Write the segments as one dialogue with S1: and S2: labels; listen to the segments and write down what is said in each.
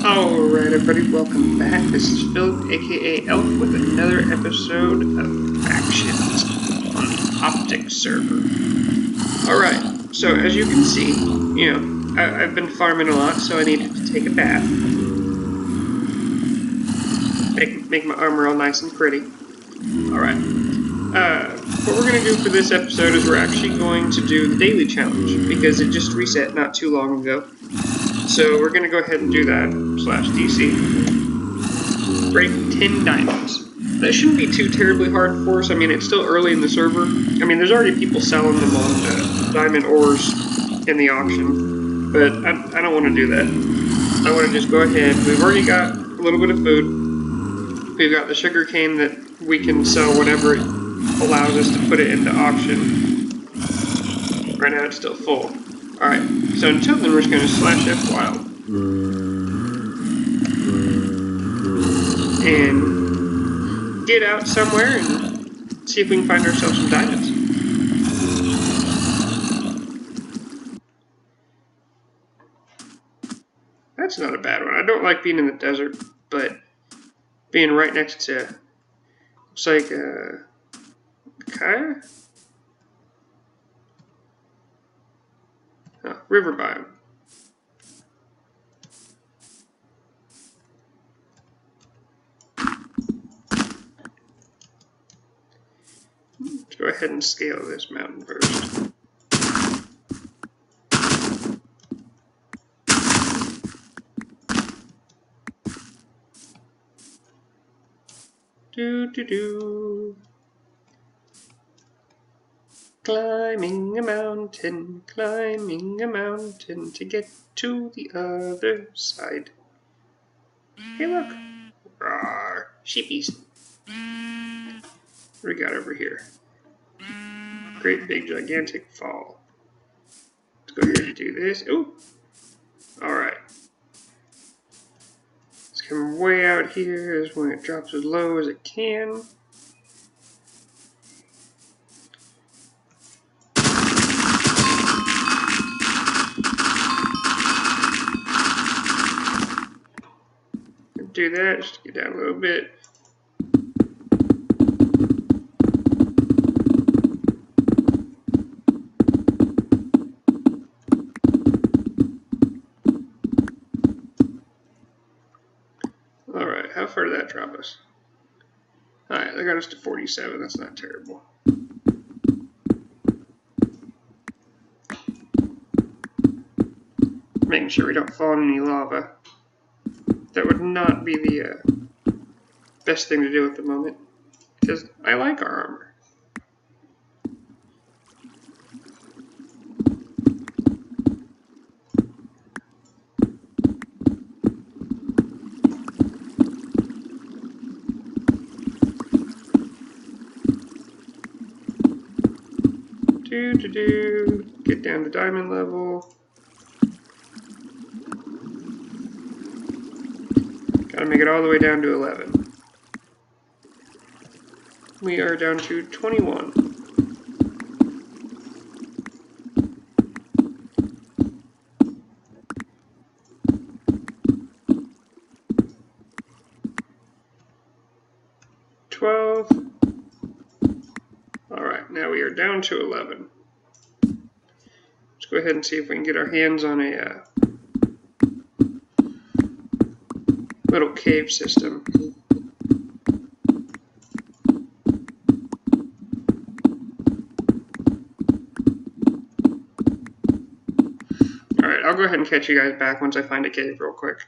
S1: Alright everybody, welcome back. This is Phillip, aka Elf, with another episode of Factions on the Optic server. Alright, so as you can see, I've been farming a lot, so I needed to take a bath. Make my armor all nice and pretty. Alright. What we're going to do for this episode is we're actually going to do the daily challenge, because it just reset not too long ago. So we're going to go ahead and do that, /DC. Break 10 diamonds. That shouldn't be too terribly hard for us. I mean, it's still early in the server. I mean, there's already people selling them on diamond ores in the auction, but I don't want to do that. I want to just go ahead. We've already got a little bit of food. We've got the sugar cane that we can sell whenever it allows us to put it into auction. Right now it's still full. Alright, so until then we're just going to /F wild. And get out somewhere and see if we can find ourselves some diamonds. That's not a bad one. I don't like being in the desert, but being right next to, looks like Kaya? Oh, river biome. Let's go ahead and scale this mountain first. Do. Climbing a mountain to get to the other side. Hey, look. Rawr, sheepies. What do we got over here? Great big gigantic fall. Let's go ahead and do this. Ooh. Alright. Let's come way out here is when it drops as low as it can. Do that, just get down a little bit. Alright, how far did that drop us? Alright, that got us to 47, that's not terrible. Making sure we don't fall in any lava. That would not be the best thing to do at the moment, because I like our armor. Get down to diamond level. Gotta make it all the way down to 11. We are down to 21. Alright, now we are down to 11. Let's go ahead and see if we can get our hands on a little cave system. Alright, I'll go ahead and catch you guys back once I find a cave real quick.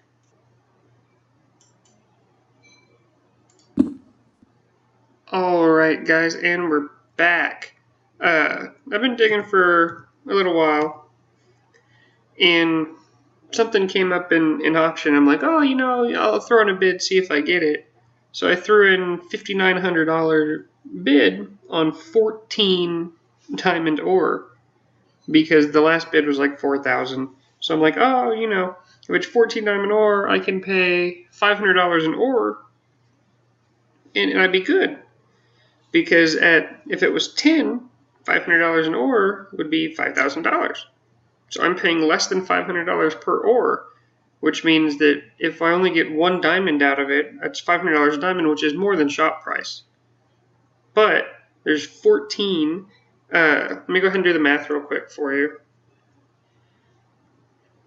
S1: Alright guys, and we're back. I've been digging for a little while, and something came up in auction. I'm like, oh, I'll throw in a bid, see if I get it. So I threw in $5,900 bid on 14 diamond ore, because the last bid was like 4,000. So I'm like, oh, if it's 14 diamond ore, I can pay $500 in ore, and I'd be good. Because if it was 10, $500 in ore would be $5,000. So I'm paying less than $500 per ore which means that if I only get 1 diamond out of it, that's $500 a diamond, which is more than shop price. But there's 14. Let me go ahead and do the math real quick for you.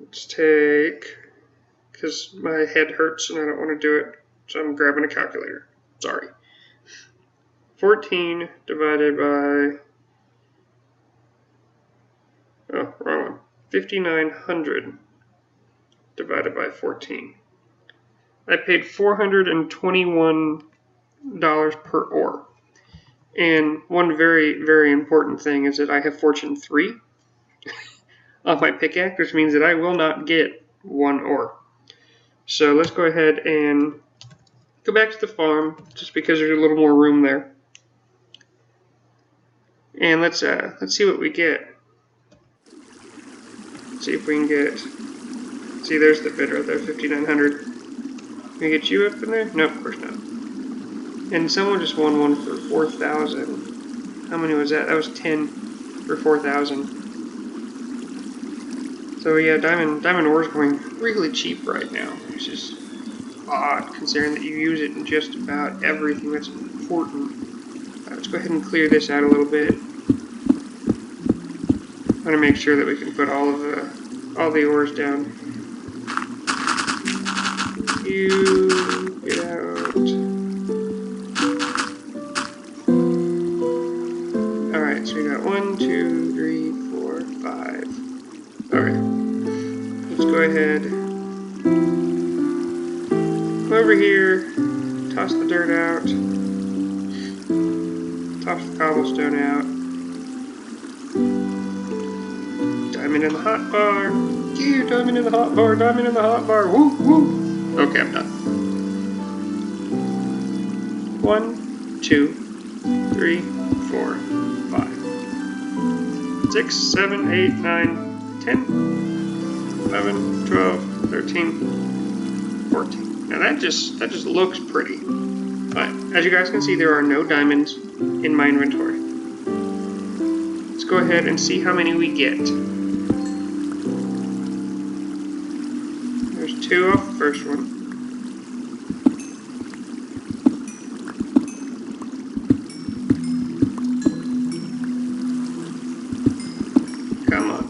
S1: Let's take, because my head hurts and I don't want to do it, so I'm grabbing a calculator. Sorry. 14 divided by, oh, wrong one. 5,900 divided by 14. I paid $421 per ore. And one very, very important thing is that I have Fortune 3 on my pickaxe, which means that I will not get 1 ore. So let's go ahead and go back to the farm, just because there's a little more room there. And let's see what we get. See if we can get. See, there's the bid right there, 5,900. Can we get you up in there? No, of course not. And someone just won one for 4,000. How many was that? That was 10 for 4,000. So yeah, diamond ore is going really cheap right now, which is odd considering that you use it in just about everything that's important. Let's go ahead and clear this out a little bit. I want to make sure that we can put all the ores down. You get out. Alright, so we got 1, 2, 3, 4, 5. Alright. Let's go ahead. Come over here. Toss the dirt out. Toss the cobblestone out. Diamond in the hot bar. Yeah, diamond in the hot bar, diamond in the hot bar. Woo, woo. Okay, I'm done. 1, 2, 3, 4, 5, 6, 7, 8, 9, 10, 11, 12, 13, 14. Now that just looks pretty. But as you guys can see, there are no diamonds in my inventory. Let's go ahead and see how many we get. There's 2 off the first one. Come on.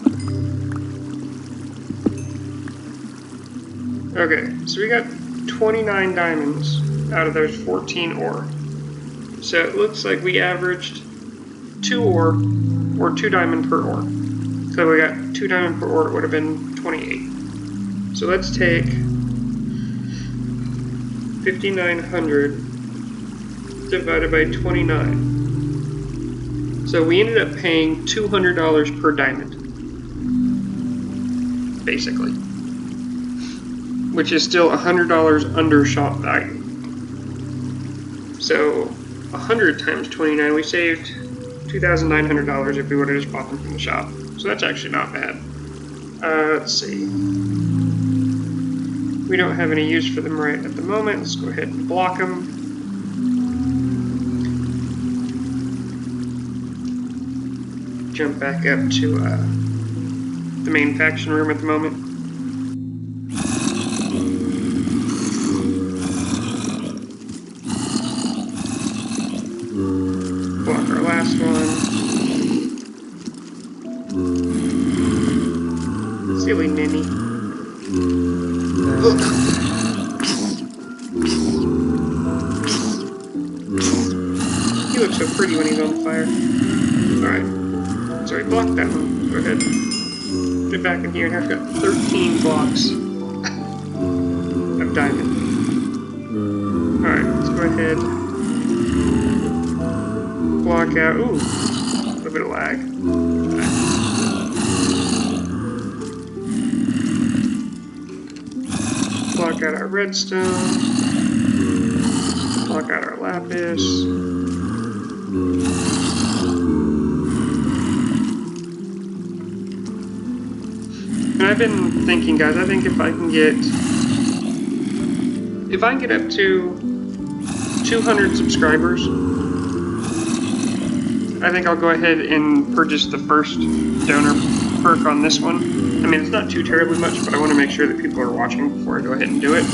S1: Okay, so we got 29 diamonds out of those 14 ore. So it looks like we averaged 2 ore, or 2 diamond per ore. So we got 2 diamond per ore, it would have been 28. So let's take 5,900 divided by 29. So we ended up paying $200 per diamond, basically, which is still $100 under shop value. So 100 times 29, we saved $2,900 if we would have just bought them from the shop. So that's actually not bad. Let's see. We don't have any use for them right at the moment. Let's go ahead and block them. Jump back up to the main faction room at the moment. Block our last one. Silly Minnie. He looks so pretty when he's on fire. Alright. So we blocked that one. Go ahead. Put it back in here, and I've got 13 blocks of diamond. Alright, let's go ahead. Block out. Ooh, a little bit of lag. Block out our redstone. Block out our lapis. And I've been thinking, guys, I think if I can get up to 200 subscribers, I think I'll go ahead and purchase the first donor perk on this one. I mean, it's not too terribly much, but I want to make sure that people are watching before I go ahead and do it.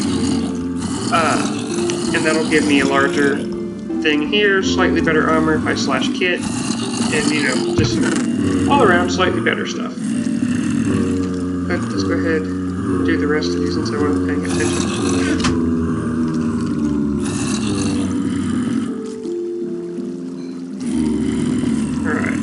S1: And that'll give me a larger thing here, slightly better armor if I slash kit, and you know, just all around slightly better stuff. But let's go ahead and do the rest of these since I wasn't paying attention. Alright.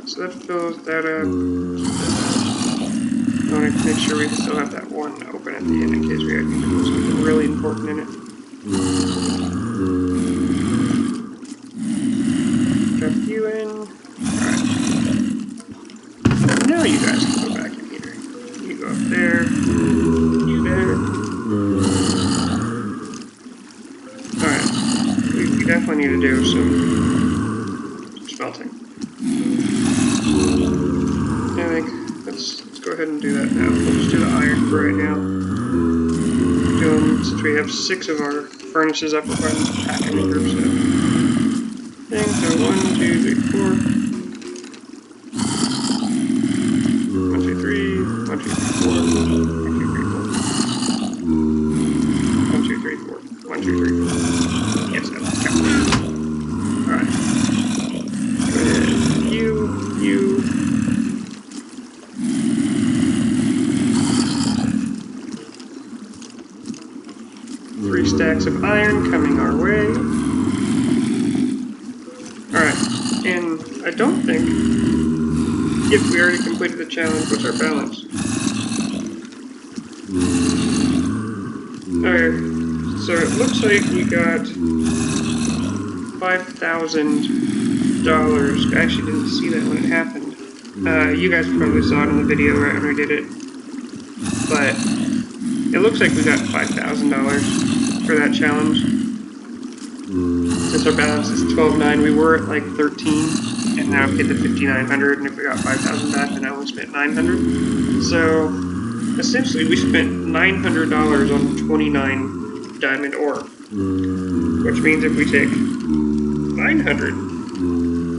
S1: So that fills that up. I want to make sure we still have that one open at the end in case we have something really important in it. Drop you in. Alright. Now you guys can go back in here. You go up there. You there. Alright. We definitely need to do some smelting. I think let's go ahead and do that now. We'll just do the iron for right now. Since we have 6 of our furnaces up, we're going to pack in the groups up. So 1, 2, 3, 4. 1, 2, 3. 1, 2, 3, 4. 1, 2, 3, 4. 1, 2, 3, 4. Yes, that's counting. Alright. Go ahead. You. 3 stacks of iron coming our way. Alright, and I don't think, if we already completed the challenge, what's our balance? Okay, so it looks like we got $5,000. I actually didn't see that when it happened. You guys probably saw it in the video right when I did it. But it looks like we got $5,000 for that challenge. Since our balance is 12,900, we were at like 13, and now we hit the 5,900, and if we got 5,000 back, then I only spent 900. So essentially, we spent $900 on 29 diamond ore, which means if we take 900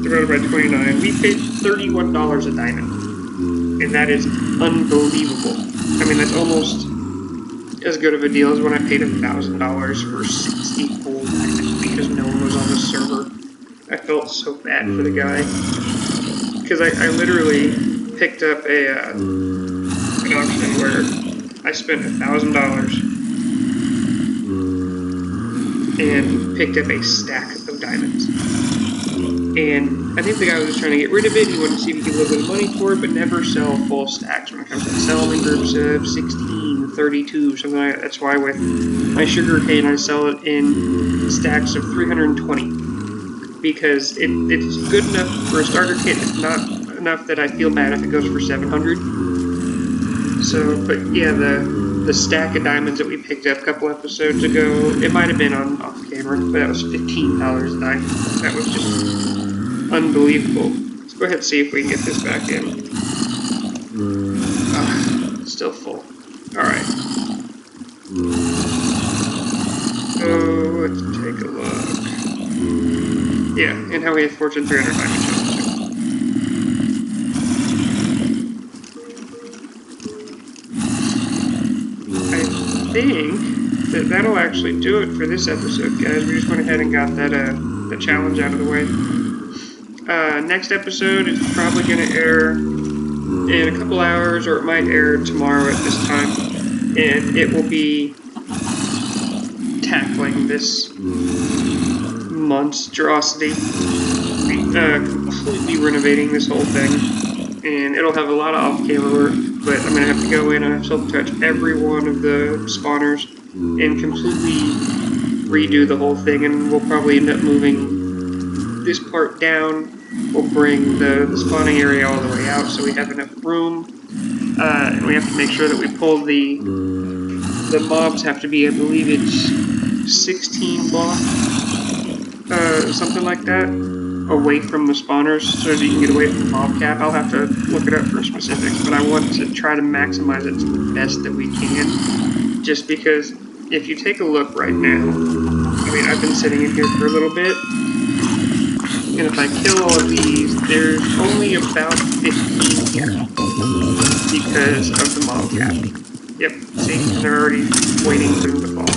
S1: divided by 29, we paid $31 a diamond, and that is unbelievable. I mean, that's almost as good of a deal as when I paid $1,000 for 60 full diamonds because no one was on the server. I felt so bad for the guy because I literally picked up an auction where I spent $1,000 and picked up a stack of diamonds. And I think the guy was just trying to get rid of it. He wanted to see if he could get a little bit of money for it, but never sell full stacks when it comes to selling in groups of 16, 32, something like that. That's why with my sugar cane, I sell it in stacks of 320 because it's good enough for a starter kit. It's not enough that I feel bad if it goes for 700. So, but yeah, the stack of diamonds that we picked up a couple episodes ago, it might have been on off camera, but that was $15 a diamond. That was just unbelievable. Let's go ahead and see if we can get this back in. It's still full. Alright. So, let's take a look. Yeah, and how we had Fortune 300 diamond challenge. I think that that'll actually do it for this episode, guys. We just went ahead and got that the challenge out of the way. Next episode is probably going to air in a couple hours, or it might air tomorrow at this time, and it will be tackling this monstrosity, completely renovating this whole thing, and it'll have a lot of off-camera work, but I'm going to have to go in and have to touch every one of the spawners and completely redo the whole thing, and we'll probably end up moving this part down. We'll bring the spawning area all the way out so we have enough room, and we have to make sure that we pull the mobs have to be, I believe it's 16 blocks something like that, away from the spawners so that you can get away from mob cap. I'll have to look it up for specifics, but I want to try to maximize it to the best that we can, just because if you take a look right now, I mean, I've been sitting in here for a little bit, and if I kill all of these, there's only about 15 here because of the mob cap. Yep, see, they're already waiting for them to fall.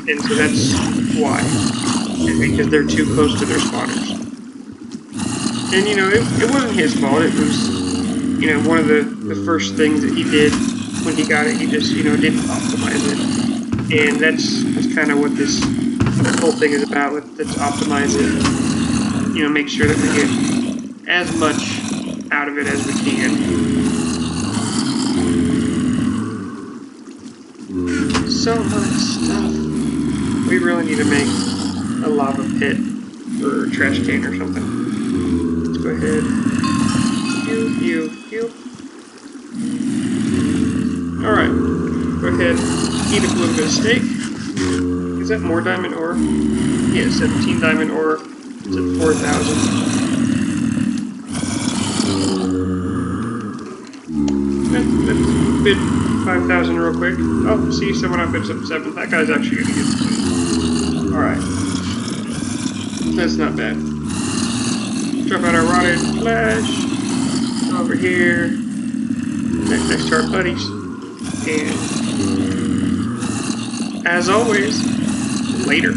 S1: And so that's why, because they're too close to their spawners. And you know, it wasn't his fault. It was, you know, one of the first things that he did when he got it. He just, you know, didn't optimize it, and that's kind of what this whole thing is about. Let's optimize it. You know, make sure that we get as much out of it as we can. So much stuff. We really need to make a lava pit or a trash can or something. Let's go ahead. You. Alright. Go ahead. Eat up a little bit of steak. Is that more diamond ore? Yeah, 17 diamond ore. It's at 4,000. Let's bid 5,000 real quick. Oh, see, someone up bids up 7. That guy's actually gonna get some. Alright. That's not bad. Drop out our rotted flesh. Go over here. Next to our buddies. And as always, later.